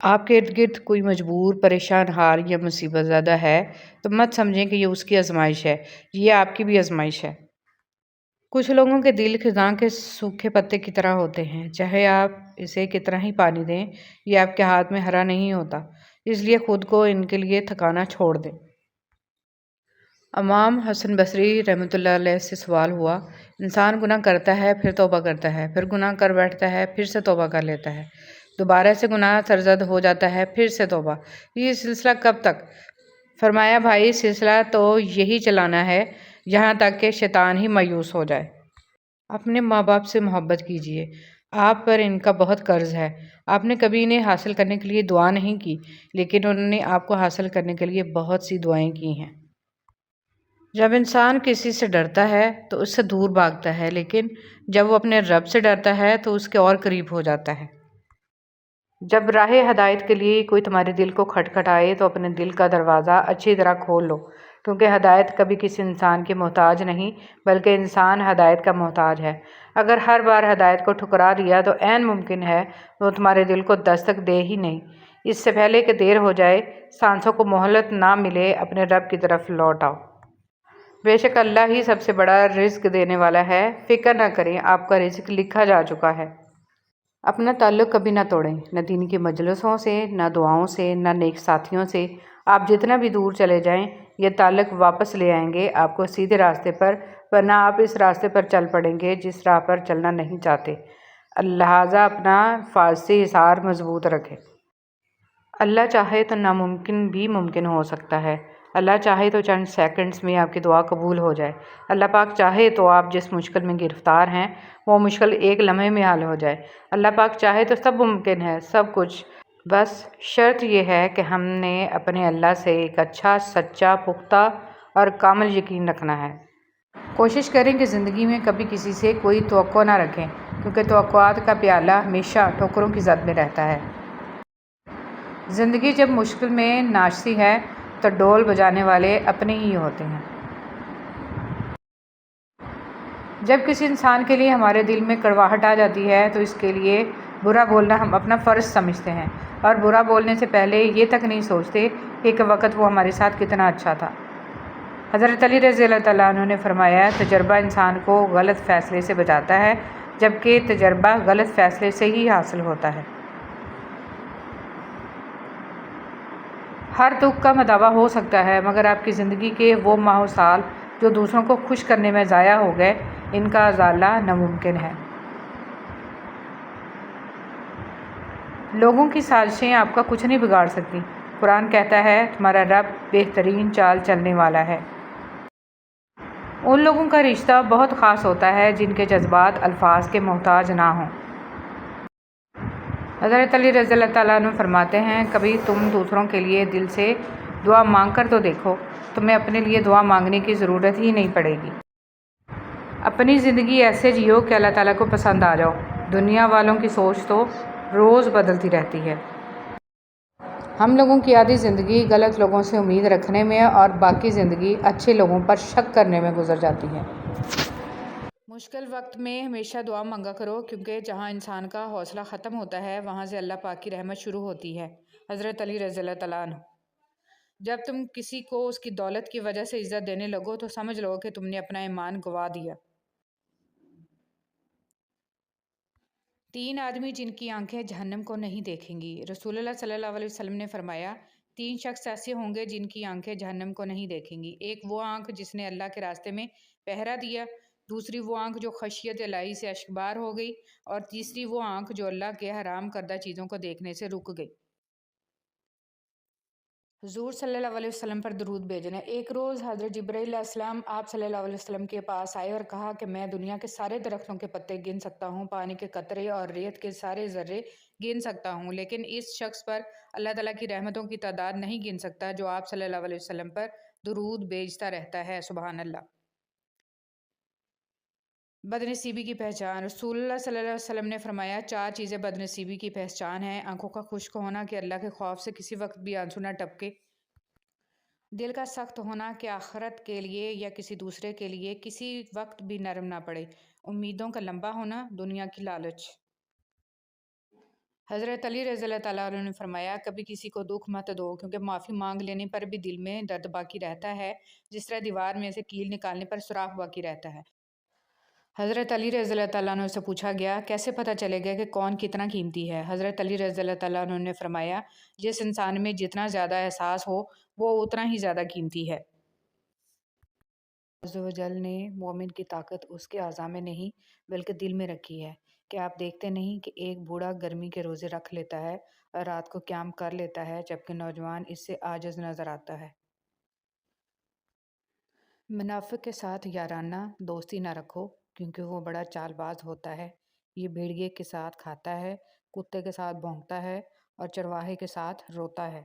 آپ کے ارد گرد کوئی مجبور، پریشان حال یا مصیبت زدہ ہے تو مت سمجھیں کہ یہ اس کی آزمائش ہے، یہ آپ کی بھی آزمائش ہے۔ کچھ لوگوں کے دل خزاں کے سوکھے پتے کی طرح ہوتے ہیں، چاہے آپ اسے کتنا ہی پانی دیں یہ آپ کے ہاتھ میں ہرا نہیں ہوتا، اس لیے خود کو ان کے لیے تھکانا چھوڑ دیں۔ امام حسن بصری رحمۃ اللہ علیہ سے سوال ہوا، انسان گناہ کرتا ہے پھر توبہ کرتا ہے، پھر گناہ کر بیٹھتا ہے، پھر سے توبہ کر لیتا ہے، دوبارہ سے گناہ سرزد ہو جاتا ہے، پھر سے توبہ، یہ سلسلہ کب تک؟ فرمایا، بھائی سلسلہ تو یہی چلانا ہے یہاں تک کہ شیطان ہی مایوس ہو جائے۔ اپنے ماں باپ سے محبت کیجیے، آپ پر ان کا بہت قرض ہے۔ آپ نے کبھی انہیں حاصل کرنے کے لیے دعا نہیں کی، لیکن انہوں نے آپ کو حاصل کرنے کے لیے بہت سی دعائیں کی ہیں۔ جب انسان کسی سے ڈرتا ہے تو اس سے دور بھاگتا ہے، لیکن جب وہ اپنے رب سے ڈرتا ہے تو اس کے اور قریب ہو جاتا ہے۔ جب راہ ہدایت کے لیے کوئی تمہارے دل کو کھٹکھٹائے تو اپنے دل کا دروازہ اچھی طرح کھول لو، کیونکہ ہدایت کبھی کسی انسان کی محتاج نہیں بلکہ انسان ہدایت کا محتاج ہے۔ اگر ہر بار ہدایت کو ٹھکرا دیا تو عین ممکن ہے وہ تمہارے دل کو دستک دے ہی نہیں۔ اس سے پہلے کہ دیر ہو جائے، سانسوں کو مہلت نہ ملے، اپنے رب کی طرف لوٹ آؤ۔ بے شک اللہ ہی سب سے بڑا رزق دینے والا ہے، فکر نہ کریں، آپ کا رزق لکھا جا چکا ہے۔ اپنا تعلق کبھی نہ توڑیں، نہ دین کی مجلسوں سے، نہ دعاؤں سے، نہ نیک ساتھیوں سے۔ آپ جتنا بھی دور چلے جائیں یہ تعلق واپس لے آئیں گے آپ کو سیدھے راستے پر، ورنہ آپ اس راستے پر چل پڑیں گے جس راہ پر چلنا نہیں چاہتے۔ لہٰذا اپنا حفاظتی حصار مضبوط رکھیں۔ اللہ چاہے تو ناممکن بھی ممکن ہو سکتا ہے۔ اللہ چاہے تو چند سیکنڈز میں آپ کی دعا قبول ہو جائے۔ اللہ پاک چاہے تو آپ جس مشکل میں گرفتار ہیں وہ مشکل ایک لمحے میں حل ہو جائے۔ اللہ پاک چاہے تو سب ممکن ہے، سب کچھ۔ بس شرط یہ ہے کہ ہم نے اپنے اللہ سے ایک اچھا، سچا، پختہ اور کامل یقین رکھنا ہے۔ کوشش کریں کہ زندگی میں کبھی کسی سے کوئی توقع نہ رکھیں، کیونکہ توقعات کا پیالہ ہمیشہ ٹھوکروں کی زد میں رہتا ہے۔ زندگی جب مشکل میں ناچتی ہے تو ڈول بجانے والے اپنے ہی ہوتے ہیں۔ جب کسی انسان کے لیے ہمارے دل میں کڑواہٹ آ جاتی ہے تو اس کے لیے برا بولنا ہم اپنا فرض سمجھتے ہیں، اور برا بولنے سے پہلے یہ تک نہیں سوچتے کہ ایک وقت وہ ہمارے ساتھ کتنا اچھا تھا۔ حضرت علی رضی اللہ تعالیٰ عنہ نے فرمایا، تجربہ انسان کو غلط فیصلے سے بچاتا ہے، جبکہ تجربہ غلط فیصلے سے ہی حاصل ہوتا ہے۔ ہر دکھ کا مداوع ہو سکتا ہے، مگر آپ کی زندگی کے وہ ماہ و سال جو دوسروں کو خوش کرنے میں ضائع ہو گئے، ان کا ازالہ ناممکن ہے۔ لوگوں کی سازشیں آپ کا کچھ نہیں بگاڑ سکتی۔ قرآن کہتا ہے، تمہارا رب بہترین چال چلنے والا ہے۔ ان لوگوں کا رشتہ بہت خاص ہوتا ہے جن کے جذبات الفاظ کے محتاج نہ ہوں۔ حضرت علی رضی اللہ تعالیٰ عنہ فرماتے ہیں، کبھی تم دوسروں کے لیے دل سے دعا مانگ کر تو دیکھو، تمہیں اپنے لیے دعا مانگنے کی ضرورت ہی نہیں پڑے گی۔ اپنی زندگی ایسے جیو کہ اللہ تعالیٰ کو پسند آ جاؤ۔ دنیا والوں کی سوچ تو روز بدلتی رہتی ہے۔ ہم لوگوں کی آدھی زندگی غلط لوگوں سے امید رکھنے میں اور باقی زندگی اچھے لوگوں پر شک کرنے میں گزر جاتی ہے۔ مشکل وقت میں ہمیشہ دعا مانگا کرو، کیونکہ جہاں انسان کا حوصلہ ختم ہوتا ہے وہاں سے اللہ پاک کی رحمت شروع ہوتی ہے۔ حضرت علی رضی اللہ تعالیٰ عنہ۔ جب تم کسی کو اس کی دولت کی وجہ سے عزت دینے لگو تو سمجھ لو کہ تم نے اپنا ایمان گنوا دیا۔ 3 آدمی جن کی آنکھیں جہنم کو نہیں دیکھیں گی۔ رسول اللہ صلی اللہ علیہ وسلم نے فرمایا، 3 شخص ایسے ہوں گے جن کی آنکھیں جہنم کو نہیں دیکھیں گی۔ ایک وہ آنکھ جس نے اللہ کے راستے میں پہرا دیا، دوسری وہ آنکھ جو خشیت الہی سے اشکبار ہو گئی، اور تیسری وہ آنکھ جو اللہ کے حرام کردہ چیزوں کو دیکھنے سے رک گئی۔ حضور صلی اللہ علیہ وسلم پر درود بھیجنا۔ ایک روز حضرت جبرائیل علیہ السلام آپ صلی اللہ علیہ وسلم کے پاس آئے اور کہا کہ میں دنیا کے سارے درختوں کے پتے گن سکتا ہوں، پانی کے قطرے اور ریت کے سارے ذرے گن سکتا ہوں، لیکن اس شخص پر اللہ تعالیٰ کی رحمتوں کی تعداد نہیں گن سکتا جو آپ صلی اللہ علیہ وسلم پر درود بھیجتا رہتا ہے۔ سبحان اللہ۔ بدنصیبی کی پہچان۔ رسول اللہ صلی اللہ علیہ وسلم نے فرمایا، 4 چیزیں بدنصیبی کی پہچان ہیں: آنکھوں کا خشک ہونا کہ اللہ کے خوف سے کسی وقت بھی آنسو نہ ٹپکے، دل کا سخت ہونا کہ آخرت کے لیے یا کسی دوسرے کے لیے کسی وقت بھی نرم نہ پڑے، امیدوں کا لمبا ہونا، دنیا کی لالچ۔ حضرت علی رضی اللہ تعالیٰ عنہ نے فرمایا کبھی کسی کو دکھ مت دو کیونکہ معافی مانگ لینے پر بھی دل میں درد باقی رہتا ہے جس طرح دیوار میں سے کیل نکالنے پر سوراخ باقی رہتا ہے۔ حضرت علی رضی اللہ تعالیٰ عنہ سے پوچھا گیا کیسے پتہ چلے گا کہ کون کتنا قیمتی ہے؟ حضرت علی رضی اللہ تعالیٰ عنہ نے فرمایا جس انسان میں جتنا زیادہ احساس ہو وہ اتنا ہی زیادہ قیمتی ہے۔ عز و جل نے مومن کی طاقت اس کے اعضاء میں نہیں بلکہ دل میں رکھی ہے کہ آپ دیکھتے نہیں کہ ایک بوڑھا گرمی کے روزے رکھ لیتا ہے اور رات کو قیام کر لیتا ہے جبکہ نوجوان اس سے عاجز نظر آتا ہے۔ منافق کے ساتھ یارانہ دوستی نہ رکھو کیونکہ وہ بڑا چال باز ہوتا ہے۔ یہ بھیڑیے کے ساتھ کھاتا ہے، کتے کے ساتھ بھونکتا ہے اور چرواہے کے ساتھ روتا ہے۔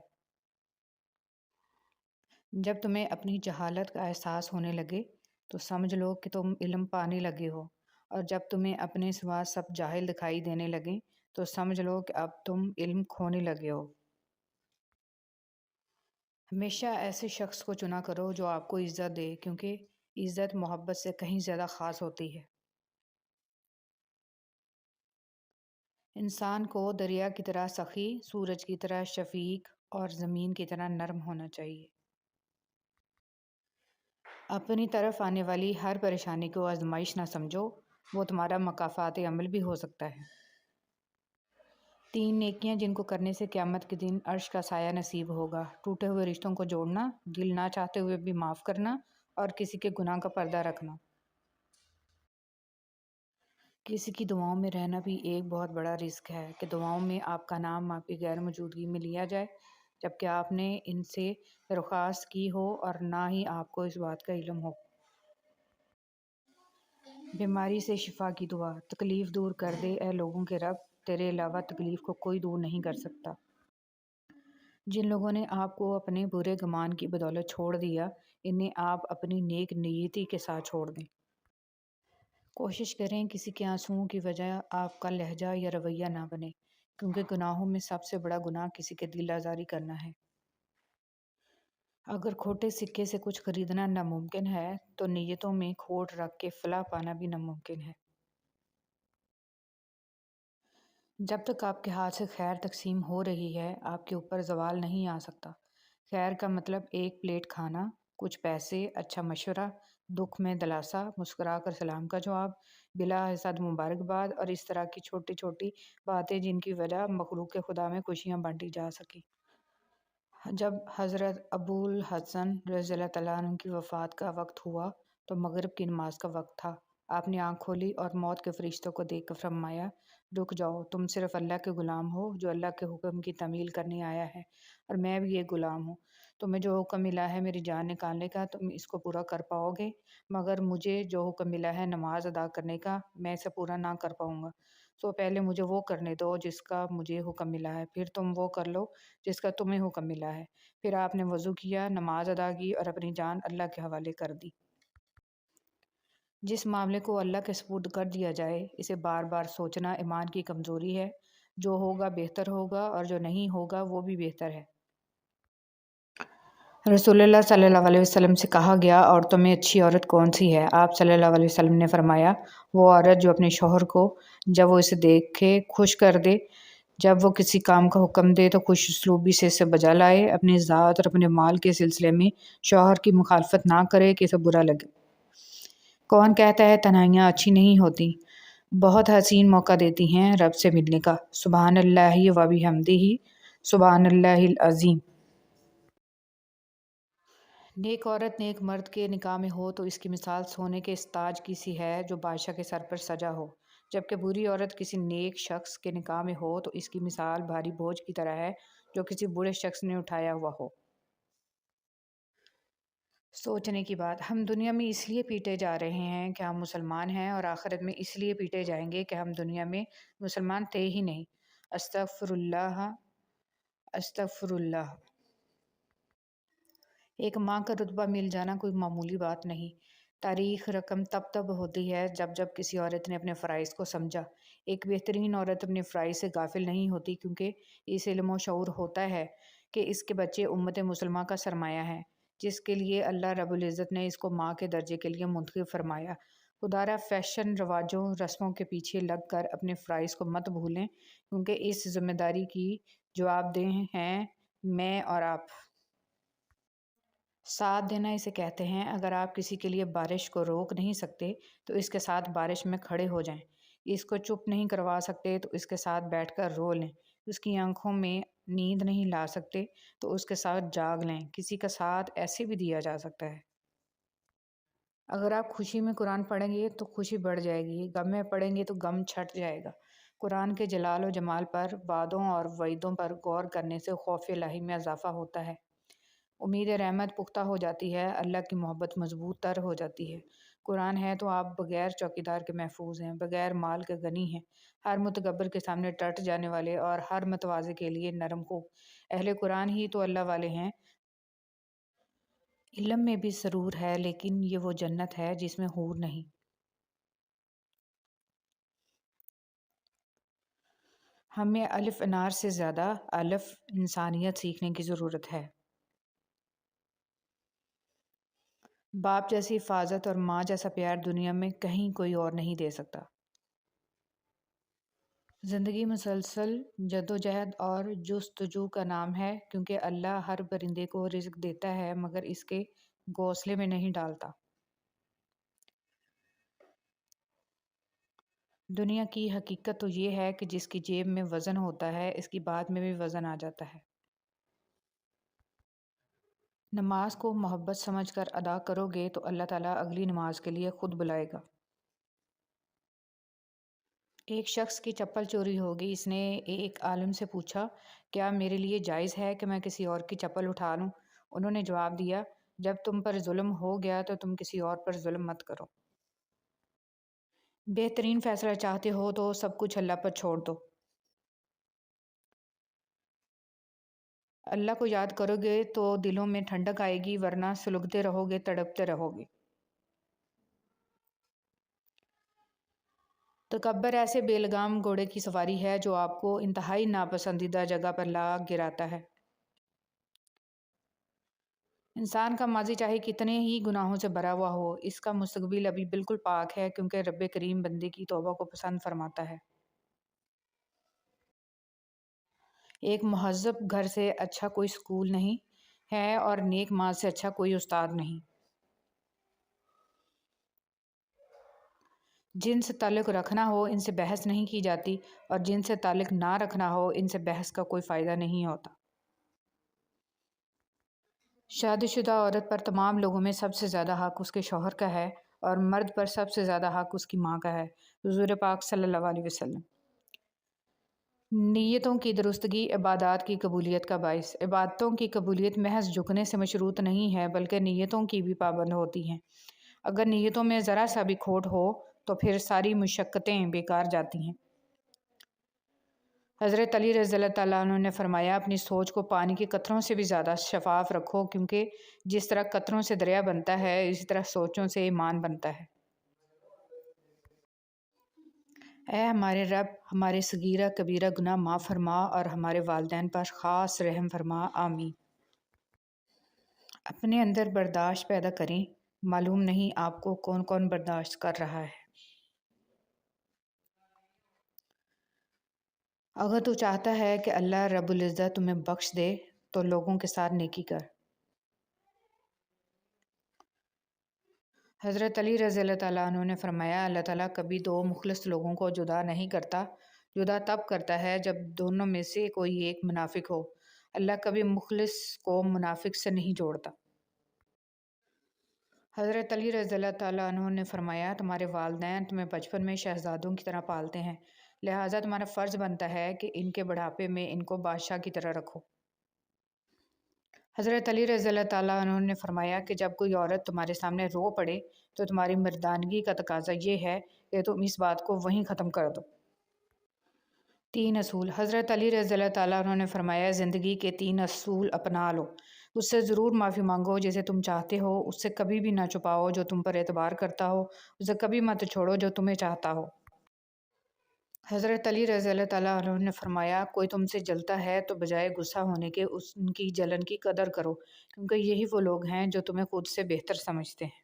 جب تمہیں اپنی جہالت کا احساس ہونے لگے تو سمجھ لو کہ تم علم پانے لگے ہو، اور جب تمہیں اپنے سوا سب جاہل دکھائی دینے لگیں تو سمجھ لو کہ اب تم علم کھونے لگے ہو۔ ہمیشہ ایسے شخص کو چنا کرو جو آپ کو عزت دے کیونکہ عزت محبت سے کہیں زیادہ خاص ہوتی ہے۔ انسان کو دریا کی طرح سخی، سورج کی طرح شفیق اور زمین کی طرح نرم ہونا چاہیے۔ اپنی طرف آنے والی ہر پریشانی کو آزمائش نہ سمجھو، وہ تمہارا مکافات عمل بھی ہو سکتا ہے۔ 3 نیکیاں جن کو کرنے سے قیامت کے دن عرش کا سایہ نصیب ہوگا: ٹوٹے ہوئے رشتوں کو جوڑنا، دل نہ چاہتے ہوئے بھی معاف کرنا اور کسی کے گناہ کا پردہ رکھنا۔ کسی کی دعاؤں میں رہنا بھی ایک بہت بڑا رزق ہے کہ دعاؤں میں آپ کا نام آپ کی غیر موجودگی میں لیا جائے جبکہ آپ نے ان سے درخواست کی ہو اور نہ ہی آپ کو اس بات کا علم ہو۔ بیماری سے شفا کی دعا: تکلیف دور کر دے اے لوگوں کے رب، تیرے علاوہ تکلیف کو کوئی دور نہیں کر سکتا۔ جن لوگوں نے آپ کو اپنے برے گمان کی بدولت چھوڑ دیا، انہیں آپ اپنی نیک نیتی کے ساتھ چھوڑ دیں۔ کوشش کریں کسی کے آنسوؤں کی وجہ آپ کا لہجہ یا رویہ نہ بنے کیونکہ گناہوں میں سب سے بڑا گناہ کسی کے دل آزاری کرنا ہے۔ اگر کھوٹے سکے سے کچھ خریدنا ناممکن ہے تو نیتوں میں کھوٹ رکھ کے فلاح پانا بھی ناممکن ہے۔ جب تک آپ کے ہاتھ سے خیر تقسیم ہو رہی ہے آپ کے اوپر زوال نہیں آ سکتا۔ خیر کا مطلب ایک پلیٹ کھانا، کچھ پیسے، اچھا مشورہ، دکھ میں دلاسا، مسکرا کر سلام کا جواب، بلا حسد مبارکباد اور اس طرح کی چھوٹی چھوٹی باتیں جن کی وجہ مخلوق خدا میں خوشیاں بانٹی جا سکیں۔ جب حضرت ابو الحسن رضی اللہ تعالیٰ عنہ کی وفات کا وقت ہوا تو مغرب کی نماز کا وقت تھا۔ آپ نے آنکھ کھولی اور موت کے فرشتوں کو دیکھ کر فرمایا، رک جاؤ، تم صرف اللہ کے غلام ہو جو اللہ کے حکم کی تعمیل کرنے آیا ہے، اور میں بھی ایک غلام ہوں۔ تمہیں جو حکم ملا ہے میری جان نکالنے کا تم اس کو پورا کر پاؤ گے، مگر مجھے جو حکم ملا ہے نماز ادا کرنے کا میں اسے پورا نہ کر پاؤں گا۔ سو پہلے مجھے وہ کرنے دو جس کا مجھے حکم ملا ہے، پھر تم وہ کر لو جس کا تمہیں حکم ملا ہے۔ پھر آپ نے وضو کیا، نماز ادا کی اور اپنی جان اللہ کے حوالے کر دی۔ جس معاملے کو اللہ کے سپرد کر دیا جائے اسے بار بار سوچنا ایمان کی کمزوری ہے۔ جو ہوگا بہتر ہوگا اور جو نہیں ہوگا وہ بھی بہتر ہے۔ رسول اللہ صلی اللہ علیہ وسلم سے کہا گیا عورتوں میں اچھی عورت کون سی ہے؟ آپ صلی اللہ علیہ وسلم نے فرمایا وہ عورت جو اپنے شوہر کو جب وہ اسے دیکھے خوش کر دے، جب وہ کسی کام کا حکم دے تو خوش اسلوبی سے اسے بجا لائے، اپنی ذات اور اپنے مال کے سلسلے میں شوہر کی مخالفت نہ کرے کہ اسے برا لگے۔ کون کہتا ہے تنہائیاں اچھی نہیں ہوتی؟ بہت حسین موقع دیتی ہیں رب سے ملنے کا۔ سبحان اللہ و بحمدہ، سبحان اللہ العظیم۔ نیک عورت نیک مرد کے نکاح میں ہو تو اس کی مثال سونے کے اس تاج کی سی ہے جو بادشاہ کے سر پر سجا ہو، جبکہ بری عورت کسی نیک شخص کے نکاح میں ہو تو اس کی مثال بھاری بوجھ کی طرح ہے جو کسی برے شخص نے اٹھایا ہوا ہو۔ سوچنے کی بات، ہم دنیا میں اس لیے پیٹے جا رہے ہیں کہ ہم مسلمان ہیں اور آخرت میں اس لیے پیٹے جائیں گے کہ ہم دنیا میں مسلمان تھے ہی نہیں۔ استغفر اللہ، استغفر اللہ۔ ایک ماں کا رتبہ مل جانا کوئی معمولی بات نہیں۔ تاریخ رقم تب ہوتی ہے جب کسی عورت نے اپنے فرائض کو سمجھا۔ ایک بہترین عورت اپنے فرائض سے غافل نہیں ہوتی کیونکہ اس علم و شعور ہوتا ہے کہ اس کے بچے امت مسلمہ کا سرمایہ ہیں، جس کے لیے اللہ رب العزت نے اس کو ماں کے درجے کے لیے منتخب فرمایا۔ خدارہ فیشن رواجوں رسموں کے پیچھے لگ کر اپنے فرائض کو مت بھولیں، کیونکہ اس ذمہ داری کی جواب دہ ہیں میں اور آپ۔ ساتھ دینا اسے کہتے ہیں۔ اگر آپ کسی کے لیے بارش کو روک نہیں سکتے تو اس کے ساتھ بارش میں کھڑے ہو جائیں۔ اس کو چپ نہیں کروا سکتے تو اس کے ساتھ بیٹھ کر رو لیں۔ اس کی آنکھوں میں نیند نہیں لا سکتے تو اس کے ساتھ جاگ لیں۔ کسی کا ساتھ ایسے بھی دیا جا سکتا ہے۔ اگر آپ خوشی میں قرآن پڑھیں گے تو خوشی بڑھ جائے گی، غم میں پڑھیں گے تو غم چھٹ جائے گا۔ قرآن کے جلال و جمال پر، وعدوں اور وعیدوں پر غور کرنے سے خوف الہی میں اضافہ ہوتا ہے، امید رحمت پختہ ہو جاتی ہے، اللہ کی محبت مضبوط تر ہو جاتی ہے۔ قرآن ہے تو آپ بغیر چوکیدار کے محفوظ ہیں، بغیر مال کے غنی ہیں، ہر متکبر کے سامنے ڈٹ جانے والے اور ہر متواضع کے لیے نرم خو۔ اہل قرآن ہی تو اللہ والے ہیں۔ علم میں بھی سرور ہے لیکن یہ وہ جنت ہے جس میں حور نہیں۔ ہمیں الف انار سے زیادہ الف انسانیت سیکھنے کی ضرورت ہے۔ باپ جیسی حفاظت اور ماں جیسا پیار دنیا میں کہیں کوئی اور نہیں دے سکتا۔ زندگی مسلسل جدوجہد اور جستجو کا نام ہے، کیونکہ اللہ ہر پرندے کو رزق دیتا ہے مگر اس کے گھونسلے میں نہیں ڈالتا۔ دنیا کی حقیقت تو یہ ہے کہ جس کی جیب میں وزن ہوتا ہے اس کی بات میں بھی وزن آ جاتا ہے۔ نماز کو محبت سمجھ کر ادا کرو گے تو اللہ تعالیٰ اگلی نماز کے لیے خود بلائے گا۔ ایک شخص کی چپل چوری ہو گئی۔ اس نے ایک عالم سے پوچھا، کیا میرے لیے جائز ہے کہ میں کسی اور کی چپل اٹھا لوں؟ انہوں نے جواب دیا، جب تم پر ظلم ہو گیا تو تم کسی اور پر ظلم مت کرو۔ بہترین فیصلہ چاہتے ہو تو سب کچھ اللہ پر چھوڑ دو۔ اللہ کو یاد کرو گے تو دلوں میں ٹھنڈک آئے گی، ورنہ سلگتے رہو گے، تڑپتے رہو گے۔ تکبر ایسے بے لگام گھوڑے کی سواری ہے جو آپ کو انتہائی ناپسندیدہ جگہ پر لا گراتا ہے۔ انسان کا ماضی چاہے کتنے ہی گناہوں سے بھرا ہوا ہو، اس کا مستقبل ابھی بالکل پاک ہے، کیونکہ رب کریم بندے کی توبہ کو پسند فرماتا ہے۔ ایک مہذب گھر سے اچھا کوئی سکول نہیں ہے اور نیک ماں سے اچھا کوئی استاد نہیں۔ جن سے تعلق رکھنا ہو ان سے بحث نہیں کی جاتی، اور جن سے تعلق نہ رکھنا ہو ان سے بحث کا کوئی فائدہ نہیں ہوتا۔ شادی شدہ عورت پر تمام لوگوں میں سب سے زیادہ حق اس کے شوہر کا ہے، اور مرد پر سب سے زیادہ حق اس کی ماں کا ہے۔ حضور پاک صلی اللہ علیہ وسلم۔ نیتوں کی درستگی عبادات کی قبولیت کا باعث۔ عبادتوں کی قبولیت محض جھکنے سے مشروط نہیں ہے بلکہ نیتوں کی بھی پابند ہوتی ہیں۔ اگر نیتوں میں ذرا سا بھی کھوٹ ہو تو پھر ساری مشقتیں بیکار جاتی ہیں۔ حضرت علی رضی اللہ تعالیٰ عنہ نے فرمایا، اپنی سوچ کو پانی کے قطروں سے بھی زیادہ شفاف رکھو، کیونکہ جس طرح قطروں سے دریا بنتا ہے اسی طرح سوچوں سے ایمان بنتا ہے۔ اے ہمارے رب، ہمارے صغیرہ کبیرہ گناہ معاف فرما اور ہمارے والدین پر خاص رحم فرما، آمین۔ اپنے اندر برداشت پیدا کریں، معلوم نہیں آپ کو کون کون برداشت کر رہا ہے۔ اگر تو چاہتا ہے کہ اللہ رب العزت تمہیں بخش دے تو لوگوں کے ساتھ نیکی کر۔ حضرت علی رضی اللہ تعالیٰ عنہ نے فرمایا، اللہ تعالیٰ کبھی دو مخلص لوگوں کو جدا نہیں کرتا، جدا تب کرتا ہے جب دونوں میں سے کوئی ایک منافق ہو۔ اللہ کبھی مخلص کو منافق سے نہیں جوڑتا۔ حضرت علی رضی اللہ تعالیٰ عنہ نے فرمایا، تمہارے والدین تمہیں بچپن میں شہزادوں کی طرح پالتے ہیں، لہٰذا تمہارا فرض بنتا ہے کہ ان کے بڑھاپے میں ان کو بادشاہ کی طرح رکھو۔ حضرت علی رضی اللہ تعالیٰ عنہ نے فرمایا کہ جب کوئی عورت تمہارے سامنے رو پڑے تو تمہاری مردانگی کا تقاضا یہ ہے کہ تم اس بات کو وہیں ختم کر دو۔ 3 اصول۔ حضرت علی رضی اللہ تعالیٰ عنہ نے فرمایا، زندگی کے 3 اصول اپنا لو، اس سے ضرور معافی مانگو جسے تم چاہتے ہو، اس سے کبھی بھی نہ چھپاؤ جو تم پر اعتبار کرتا ہو، اسے کبھی مت چھوڑو جو تمہیں چاہتا ہو۔ حضرت علی رضی اللہ تعالیٰ عنہ نے فرمایا، کوئی تم سے جلتا ہے تو بجائے غصہ ہونے کے ان کی جلن کی قدر کرو، کیونکہ یہی وہ لوگ ہیں جو تمہیں خود سے بہتر سمجھتے ہیں۔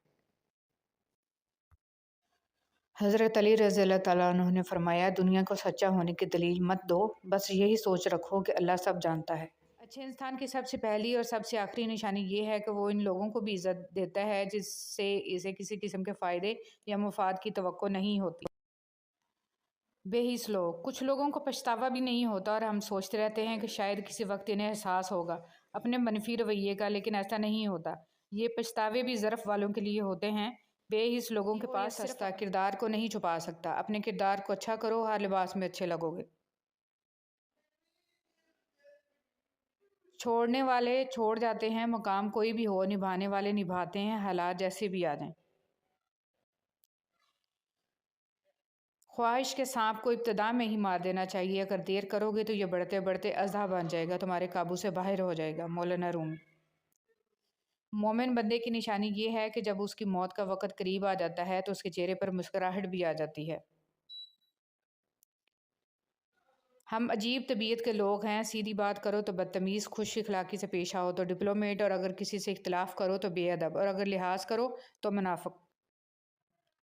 حضرت علی رضی اللہ تعالیٰ عنہ نے فرمایا، دنیا کو سچا ہونے کی دلیل مت دو، بس یہی سوچ رکھو کہ اللہ سب جانتا ہے۔ اچھے انسان کی سب سے پہلی اور سب سے آخری نشانی یہ ہے کہ وہ ان لوگوں کو بھی عزت دیتا ہے جس سے اسے کسی قسم کے فائدے یا مفاد کی توقع نہیں ہوتی۔ بے حس لوگ، کچھ لوگوں کو پچھتاوا بھی نہیں ہوتا اور ہم سوچتے رہتے ہیں کہ شاید کسی وقت انہیں احساس ہوگا اپنے منفی رویے کا، لیکن ایسا نہیں ہوتا۔ یہ پچھتاوے بھی ظرف والوں کے لیے ہوتے ہیں۔ بے حس لوگوں کے پاس سستا کردار کو نہیں چھپا سکتا۔ اپنے کردار کو اچھا کرو، ہر لباس میں اچھے لگو گے۔ چھوڑنے والے چھوڑ جاتے ہیں، مقام کوئی بھی ہو، نبھانے والے نبھاتے ہیں، حالات جیسے بھی آ جائیں۔ خواہش کے سانپ کو ابتدا میں ہی مار دینا چاہیے، اگر دیر کرو گے تو یہ بڑھتے بڑھتے اژدہا بن جائے گا، تمہارے قابو سے باہر ہو جائے گا۔ مولانا رومی۔ مومن بندے کی نشانی یہ ہے کہ جب اس کی موت کا وقت قریب آ جاتا ہے تو اس کے چہرے پر مسکراہٹ بھی آ جاتی ہے۔ ہم عجیب طبیعت کے لوگ ہیں، سیدھی بات کرو تو بدتمیز، خوش اخلاقی سے پیش آؤ تو ڈپلومیٹ، اور اگر کسی سے اختلاف کرو تو بے ادب، اور اگر لحاظ کرو تو منافق۔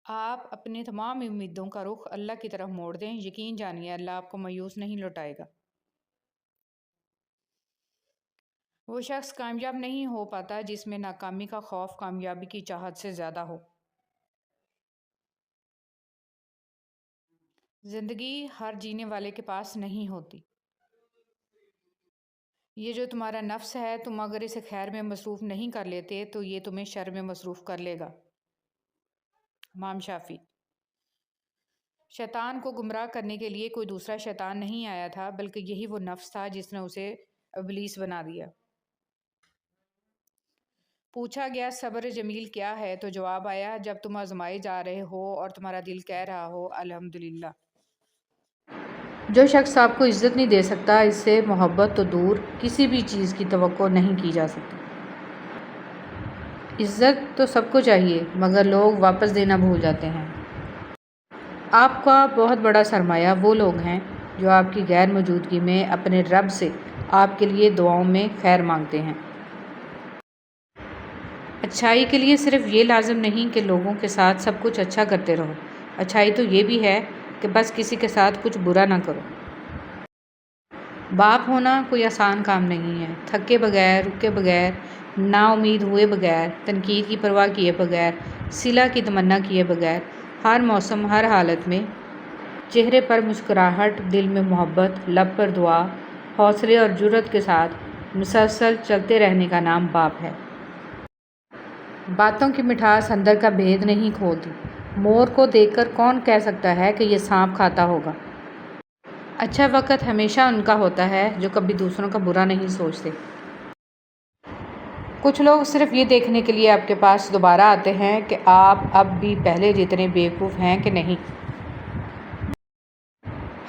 آپ اپنے تمام امیدوں کا رخ اللہ کی طرف موڑ دیں، یقین جانیے اللہ آپ کو مایوس نہیں لوٹائے گا۔ وہ شخص کامیاب نہیں ہو پاتا جس میں ناکامی کا خوف کامیابی کی چاہت سے زیادہ ہو۔ زندگی ہر جینے والے کے پاس نہیں ہوتی۔ یہ جو تمہارا نفس ہے، تم اگر اسے خیر میں مصروف نہیں کر لیتے تو یہ تمہیں شر میں مصروف کر لے گا۔ امام شافعی۔ شیطان کو گمراہ کرنے کے لیے کوئی دوسرا شیطان نہیں آیا تھا، بلکہ یہی وہ نفس تھا جس نے اسے ابلیس بنا دیا۔ پوچھا گیا صبر جمیل کیا ہے تو جواب آیا، جب تم آزمائے جا رہے ہو اور تمہارا دل کہہ رہا ہو الحمدللہ۔ جو شخص آپ کو عزت نہیں دے سکتا، اس سے محبت تو دور کسی بھی چیز کی توقع نہیں کی جا سکتی۔ عزت تو سب کو چاہیے، مگر لوگ واپس دینا بھول جاتے ہیں۔ آپ کا بہت بڑا سرمایہ وہ لوگ ہیں جو آپ کی غیر موجودگی میں اپنے رب سے آپ کے لیے دعاؤں میں خیر مانگتے ہیں۔ اچھائی کے لیے صرف یہ لازم نہیں کہ لوگوں کے ساتھ سب کچھ اچھا کرتے رہو، اچھائی تو یہ بھی ہے کہ بس کسی کے ساتھ کچھ برا نہ کرو۔ باپ ہونا کوئی آسان کام نہیں ہے۔ تھکے بغیر، رکے بغیر، نا امید ہوئے بغیر، تنقید کی پرواہ کیے بغیر، صلہ کی تمنا کیے بغیر، ہر موسم، ہر حالت میں چہرے پر مسکراہٹ، دل میں محبت، لب پر دعا، حوصلے اور جرأت کے ساتھ مسلسل چلتے رہنے کا نام باپ ہے۔ باتوں کی مٹھاس اندر کا بھید نہیں کھولتی۔ مور کو دیکھ کر کون کہہ سکتا ہے کہ یہ سانپ کھاتا ہوگا؟ اچھا وقت ہمیشہ ان کا ہوتا ہے جو کبھی دوسروں کا برا نہیں سوچتے۔ کچھ لوگ صرف یہ دیکھنے کے لیے آپ کے پاس دوبارہ آتے ہیں کہ آپ اب بھی پہلے جتنے بیوقوف ہیں کہ نہیں۔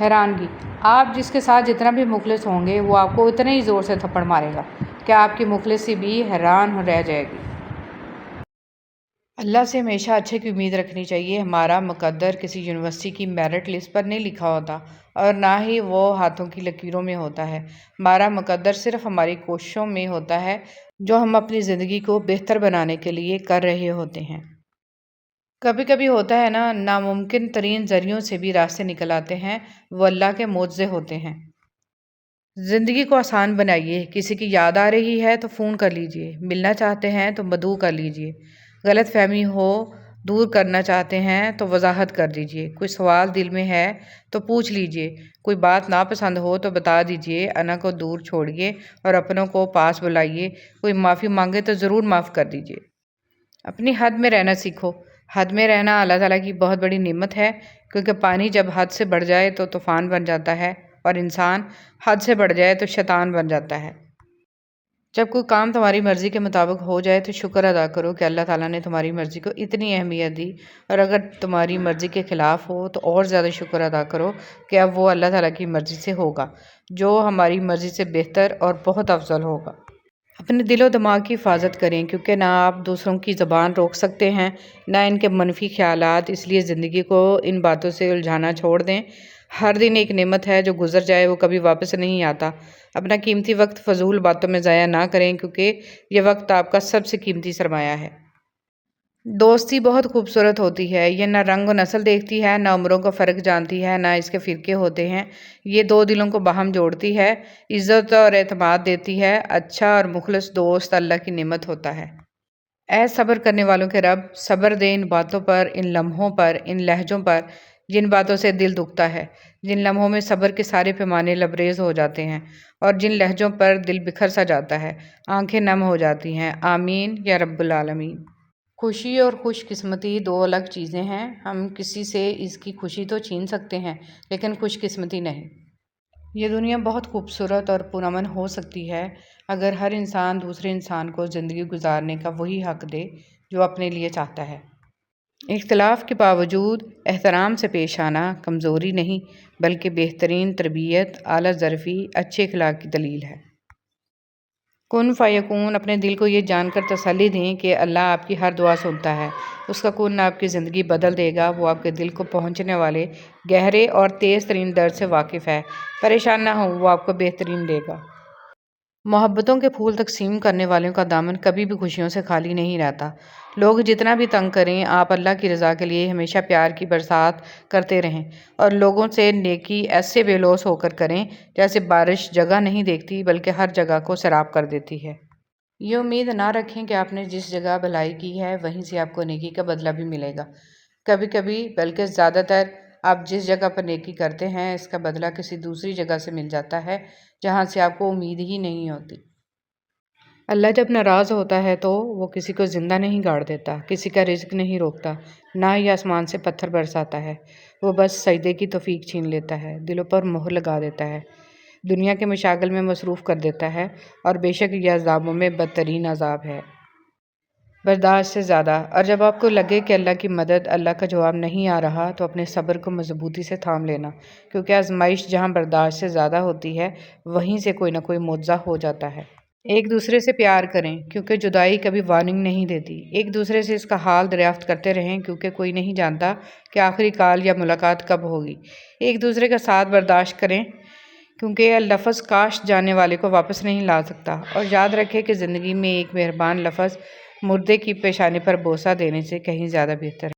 حیرانگی، آپ جس کے ساتھ جتنا بھی مخلص ہوں گے وہ آپ کو اتنے ہی زور سے تھپڑ مارے گا کہ آپ کی مخلصی بھی حیران رہ جائے گی۔ اللہ سے ہمیشہ اچھے کی امید رکھنی چاہیے۔ ہمارا مقدر کسی یونیورسٹی کی میرٹ لسٹ پر نہیں لکھا ہوتا اور نہ ہی وہ ہاتھوں کی لکیروں میں ہوتا ہے۔ ہمارا مقدر صرف ہماری کوششوں میں ہوتا ہے جو ہم اپنی زندگی کو بہتر بنانے کے لیے کر رہے ہوتے ہیں۔ کبھی کبھی ہوتا ہے نا، ناممکن ترین ذریعوں سے بھی راستے نکل آتے ہیں، وہ اللہ کے معجزے ہوتے ہیں۔ زندگی کو آسان بنائیے۔ کسی کی یاد آ رہی ہے تو فون کر لیجئے، ملنا چاہتے ہیں تو مدعو کر لیجئے، غلط فہمی ہو دور کرنا چاہتے ہیں تو وضاحت کر دیجئے، کوئی سوال دل میں ہے تو پوچھ لیجئے، کوئی بات ناپسند ہو تو بتا دیجئے، انا کو دور چھوڑیے اور اپنوں کو پاس بلائیے، کوئی معافی مانگے تو ضرور معاف کر دیجئے۔ اپنی حد میں رہنا سیکھو۔ حد میں رہنا اللہ تعالیٰ کی بہت بڑی نعمت ہے، کیونکہ پانی جب حد سے بڑھ جائے تو طوفان بن جاتا ہے اور انسان حد سے بڑھ جائے تو شیطان بن جاتا ہے۔ جب کوئی کام تمہاری مرضی کے مطابق ہو جائے تو شکر ادا کرو کہ اللہ تعالیٰ نے تمہاری مرضی کو اتنی اہمیت دی، اور اگر تمہاری مرضی کے خلاف ہو تو اور زیادہ شکر ادا کرو کہ اب وہ اللہ تعالیٰ کی مرضی سے ہوگا، جو ہماری مرضی سے بہتر اور بہت افضل ہوگا۔ اپنے دل و دماغ کی حفاظت کریں، کیونکہ نہ آپ دوسروں کی زبان روک سکتے ہیں نہ ان کے منفی خیالات، اس لیے زندگی کو ان باتوں سے الجھانا چھوڑ دیں۔ ہر دن ایک نعمت ہے، جو گزر جائے وہ کبھی واپس نہیں آتا۔ اپنا قیمتی وقت فضول باتوں میں ضائع نہ کریں، کیونکہ یہ وقت آپ کا سب سے قیمتی سرمایہ ہے۔ دوستی بہت خوبصورت ہوتی ہے، یہ نہ رنگ و نسل دیکھتی ہے، نہ عمروں کا فرق جانتی ہے، نہ اس کے فرقے ہوتے ہیں، یہ دو دلوں کو باہم جوڑتی ہے، عزت اور اعتماد دیتی ہے، اچھا اور مخلص دوست اللہ کی نعمت ہوتا ہے۔ اے صبر کرنے والوں کے رب، صبر دے ان باتوں پر، ان لمحوں پر، ان لہجوں پر جن باتوں سے دل دکھتا ہے، جن لمحوں میں صبر کے سارے پیمانے لبریز ہو جاتے ہیں اور جن لہجوں پر دل بکھر سا جاتا ہے، آنکھیں نم ہو جاتی ہیں۔ آمین یا رب العالمین۔ خوشی اور خوش قسمتی دو الگ چیزیں ہیں، ہم کسی سے اس کی خوشی تو چھین سکتے ہیں لیکن خوش قسمتی نہیں۔ یہ دنیا بہت خوبصورت اور پرامن ہو سکتی ہے اگر ہر انسان دوسرے انسان کو زندگی گزارنے کا وہی حق دے جو اپنے لیے چاہتا ہے۔ اختلاف کے باوجود احترام سے پیش آنا کمزوری نہیں بلکہ بہترین تربیت، اعلیٰ ظرفی، اچھے اخلاق کی دلیل ہے۔ کن فیکون، اپنے دل کو یہ جان کر تسلی دیں کہ اللہ آپ کی ہر دعا سنتا ہے، اس کا کن آپ کی زندگی بدل دے گا، وہ آپ کے دل کو پہنچنے والے گہرے اور تیز ترین درد سے واقف ہے، پریشان نہ ہو، وہ آپ کو بہترین دے گا۔ محبتوں کے پھول تقسیم کرنے والوں کا دامن کبھی بھی خوشیوں سے خالی نہیں رہتا۔ لوگ جتنا بھی تنگ کریں، آپ اللہ کی رضا کے لیے ہمیشہ پیار کی برسات کرتے رہیں اور لوگوں سے نیکی ایسے بے لوث ہو کر کریں جیسے بارش جگہ نہیں دیکھتی بلکہ ہر جگہ کو سیراب کر دیتی ہے۔ یہ امید نہ رکھیں کہ آپ نے جس جگہ بھلائی کی ہے وہیں سے آپ کو نیکی کا بدلہ بھی ملے گا۔ کبھی کبھی بلکہ زیادہ تر آپ جس جگہ پر نیکی کرتے ہیں اس کا بدلہ کسی دوسری جگہ سے مل جاتا ہے جہاں سے آپ کو امید ہی نہیں ہوتی۔ اللہ جب ناراض ہوتا ہے تو وہ کسی کو زندہ نہیں گاڑ دیتا، کسی کا رزق نہیں روکتا، نہ ہی آسمان سے پتھر برساتا ہے، وہ بس سجدے کی توفیق چھین لیتا ہے، دلوں پر مہر لگا دیتا ہے، دنیا کے مشاغل میں مصروف کر دیتا ہے، اور بے شک یہ عذابوں میں بدترین عذاب ہے۔ برداشت سے زیادہ، اور جب آپ کو لگے کہ اللہ کی مدد، اللہ کا جواب نہیں آ رہا تو اپنے صبر کو مضبوطی سے تھام لینا، کیونکہ آزمائش جہاں برداشت سے زیادہ ہوتی ہے وہیں سے کوئی نہ کوئی معجزہ ہو جاتا ہے۔ ایک دوسرے سے پیار کریں کیونکہ جدائی کبھی وارننگ نہیں دیتی، ایک دوسرے سے اس کا حال دریافت کرتے رہیں کیونکہ کوئی نہیں جانتا کہ آخری کال یا ملاقات کب ہوگی، ایک دوسرے کا ساتھ برداشت کریں کیونکہ لفظ کاش جانے والے کو واپس نہیں لا سکتا، اور یاد رکھیں کہ زندگی میں ایک مہربان لفظ مردے کی پیشانی پر بوسہ دینے سے کہیں زیادہ بہتر ہے۔